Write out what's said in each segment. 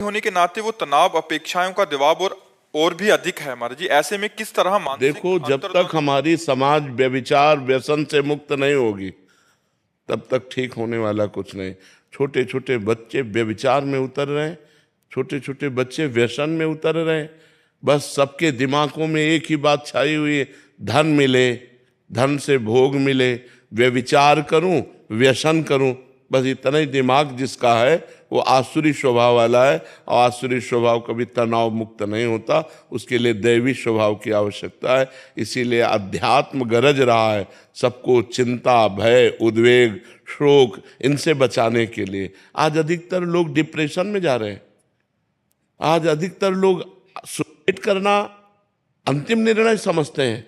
होने के नाते वो तनाव, अपेक्षाओं का दबाव और भी अधिक है हमारा जी। ऐसे में किस तरह मानसिक देखो, जब तक अंतर्द्वंद। हमारी समाज व्यभिचार व्यसन से मुक्त नहीं होगी तब तक ठीक होने वाला कुछ नहीं। छोटे छोटे बच्चे व्यभिचार में उतर रहे हैं, छोटे छोटे बच्चे व्यसन में उतर रहे हैं। बस सबके दिमागों में एक ही बात छाई हुई है, धन मिले, धन से भोग मिले, व्यभिचार करूं, व्यसन करूं। बस इतना ही दिमाग जिसका है वो आसुरी स्वभाव वाला है, और आसुरी स्वभाव कभी तनाव मुक्त नहीं होता। उसके लिए दैवी स्वभाव की आवश्यकता है। इसीलिए अध्यात्म गरज रहा है सबको चिंता, भय, उद्वेग, शोक इनसे बचाने के लिए। आज अधिकतर लोग डिप्रेशन में जा रहे हैं। आज अधिकतर लोग सुसाइड करना अंतिम निर्णय समझते हैं।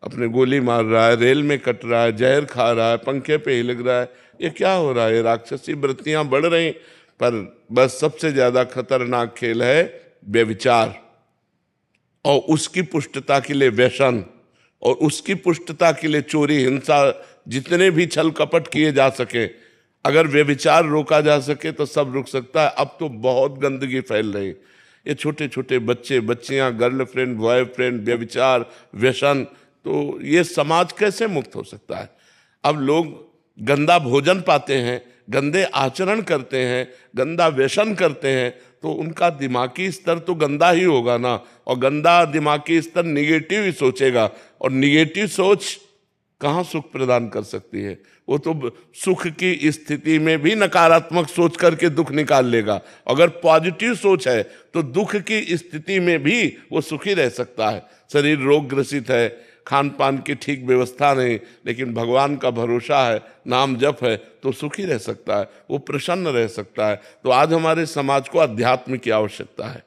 अपने गोली मार रहा है, रेल में कट रहा है, जहर खा रहा है, पंखे पे ही लग रहा है। ये क्या हो रहा है? राक्षसी वृत्तियां बढ़ रही। पर बस सबसे ज्यादा खतरनाक खेल है व्यभिचार, और उसकी पुष्टता के लिए व्यसन, और उसकी पुष्टता के लिए चोरी, हिंसा, जितने भी छल कपट किए जा सके। अगर व्यभिचार रोका जा सके तो सब रुक सकता है। अब तो बहुत गंदगी फैल रही। ये छोटे छोटे बच्चे, बच्चियां, गर्लफ्रेंड, बॉयफ्रेंड, व्यभिचार, व्यसन, तो ये समाज कैसे मुक्त हो सकता है? अब लोग गंदा भोजन पाते हैं, गंदे आचरण करते हैं, गंदा व्यसन करते हैं, तो उनका दिमागी स्तर तो गंदा ही होगा ना। और गंदा दिमागी स्तर निगेटिव ही सोचेगा, और निगेटिव सोच कहाँ सुख प्रदान कर सकती है? वो तो सुख की स्थिति में भी नकारात्मक सोच करके दुख निकाल लेगा। अगर पॉजिटिव सोच है तो दुख की स्थिति में भी वो सुखी रह सकता है। शरीर रोग ग्रसित है, खान पान की ठीक व्यवस्था नहीं, लेकिन भगवान का भरोसा है, नाम जप है, तो सुखी रह सकता है, वो प्रसन्न रह सकता है। तो आज हमारे समाज को अध्यात्म की आवश्यकता है,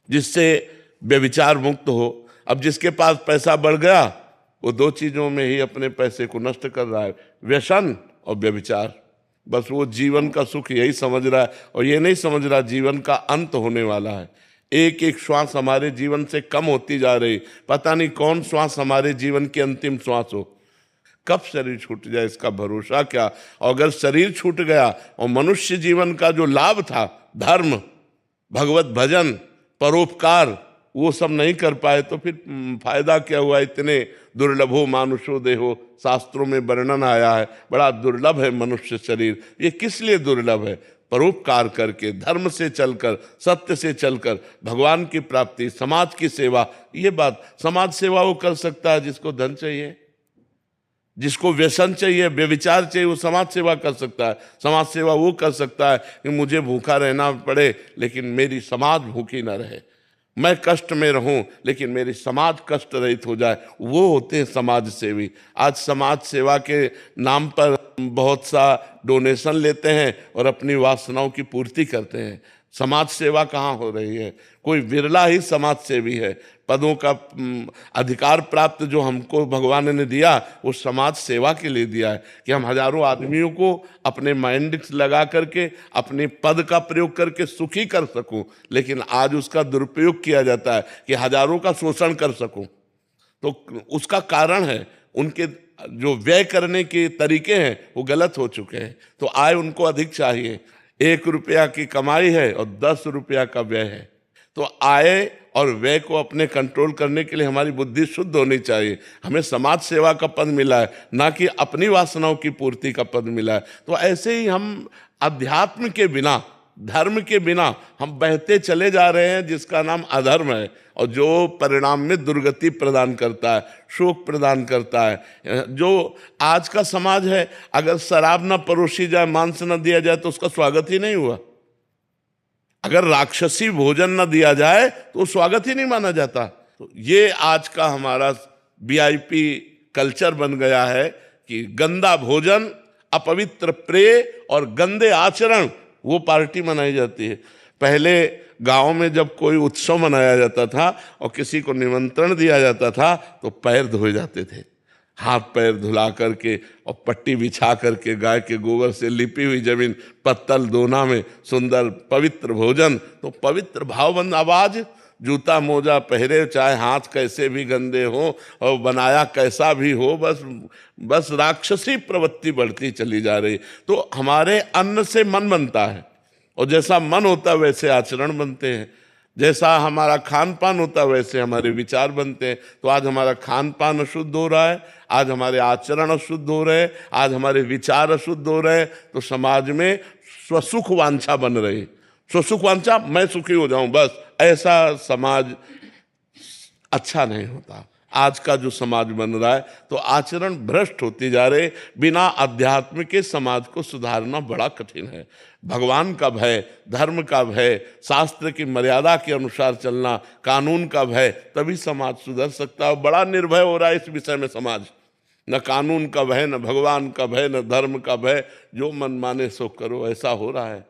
जिससे व्यभिचार मुक्त हो। अब जिसके पास पैसा बढ़ गया वो दो चीजों में ही अपने पैसे को नष्ट कर रहा है, व्यसन और व्यभिचार। बस वो जीवन का सुख यही समझ रहा है, और ये नहीं समझ रहा जीवन का अंत होने वाला है। एक एक श्वास हमारे जीवन से कम होती जा रही। पता नहीं कौन श्वास हमारे जीवन की अंतिम श्वास हो, कब शरीर छूट जाए इसका भरोसा क्या। और अगर शरीर छूट गया और मनुष्य जीवन का जो लाभ था, धर्म, भगवत भजन, परोपकार, वो सब नहीं कर पाए तो फिर फायदा क्या हुआ? इतने दुर्लभो मानुषो देहो, शास्त्रों में वर्णन आया है, बड़ा दुर्लभ है मनुष्य शरीर। ये किस लिए दुर्लभ है? परोपकार करके, धर्म से चलकर, सत्य से चलकर भगवान की प्राप्ति, समाज की सेवा। ये बात, समाज सेवा वो कर सकता है जिसको धन चाहिए, जिसको व्यसन चाहिए, व्यभिचार चाहिए, वो समाज सेवा कर सकता है। समाज सेवा वो कर सकता है कि मुझे भूखा रहना पड़े लेकिन मेरी समाज भूखी ना रहे, मैं कष्ट में रहूं लेकिन मेरी समाज कष्ट रहित हो जाए। वो होते हैं समाज सेवी। आज समाज सेवा के नाम पर बहुत सा डोनेशन लेते हैं और अपनी वासनाओं की पूर्ति करते हैं। समाज सेवा कहाँ हो रही है? कोई विरला ही समाज सेवी है। पदों का अधिकार प्राप्त जो हमको भगवान ने दिया वो समाज सेवा के लिए दिया है, कि हम हजारों आदमियों को अपने माइंड लगा करके, अपने पद का प्रयोग करके सुखी कर सकूं। लेकिन आज उसका दुरुपयोग किया जाता है कि हजारों का शोषण कर सकूं। तो उसका कारण है उनके जो व्यय करने के तरीके हैं वो गलत हो चुके हैं। तो आय उनको अधिक चाहिए। 1 रुपया की कमाई है और 10 रुपया का व्यय है। तो आय और व्यय को अपने कंट्रोल करने के लिए हमारी बुद्धि शुद्ध होनी चाहिए। हमें समाज सेवा का पद मिला है, ना कि अपनी वासनाओं की पूर्ति का पद मिला है। तो ऐसे ही हम अध्यात्म के बिना, धर्म के बिना हम बहते चले जा रहे हैं, जिसका नाम अधर्म है, और जो परिणाम में दुर्गति प्रदान करता है, शोक प्रदान करता है। जो आज का समाज है, अगर शराब न परोसी जाए, मांस न दिया जाए तो उसका स्वागत ही नहीं हुआ। अगर राक्षसी भोजन न दिया जाए तो स्वागत ही नहीं माना जाता। तो ये आज का हमारा वीआईपी कल्चर बन गया है कि गंदा भोजन, अपवित्र प्रेय और गंदे आचरण, वो पार्टी मनाई जाती है। पहले गांव में जब कोई उत्सव मनाया जाता था और किसी को निमंत्रण दिया जाता था तो पैर धोए जाते थे, हाथ पैर धुला करके और पट्टी बिछा करके, गाय के गोबर से लिपी हुई जमीन, पत्तल दोना में सुंदर पवित्र भोजन। तो पवित्र भावबंद आवाज, जूता मोजा पहरे, चाहे हाथ कैसे भी गंदे हो और बनाया कैसा भी हो, बस राक्षसी प्रवृत्ति बढ़ती चली जा रही। तो हमारे अन्न से मन बनता है, और जैसा मन होता है वैसे आचरण बनते हैं, जैसा हमारा खान पान होता है वैसे हमारे विचार बनते हैं। तो आज हमारा खान पान अशुद्ध हो रहा है, आज हमारे आचरण अशुद्ध हो रहे हैं, आज हमारे विचार अशुद्ध हो रहे हैं, तो समाज में स्वसुख वांछा बन रही। स्वसुख वांछा, मैं सुखी हो जाऊं बस, ऐसा समाज अच्छा नहीं होता। आज का जो समाज बन रहा है तो आचरण भ्रष्ट होते जा रहे। बिना अध्यात्म के समाज को सुधारना बड़ा कठिन है। भगवान का भय, धर्म का भय, शास्त्र की मर्यादा के अनुसार चलना, कानून का भय, तभी समाज सुधर सकता है। बड़ा निर्भय हो रहा है इस विषय में समाज। न कानून का भय, न भगवान का भय, न धर्म का भय, जो मन माने सो करो, ऐसा हो रहा है।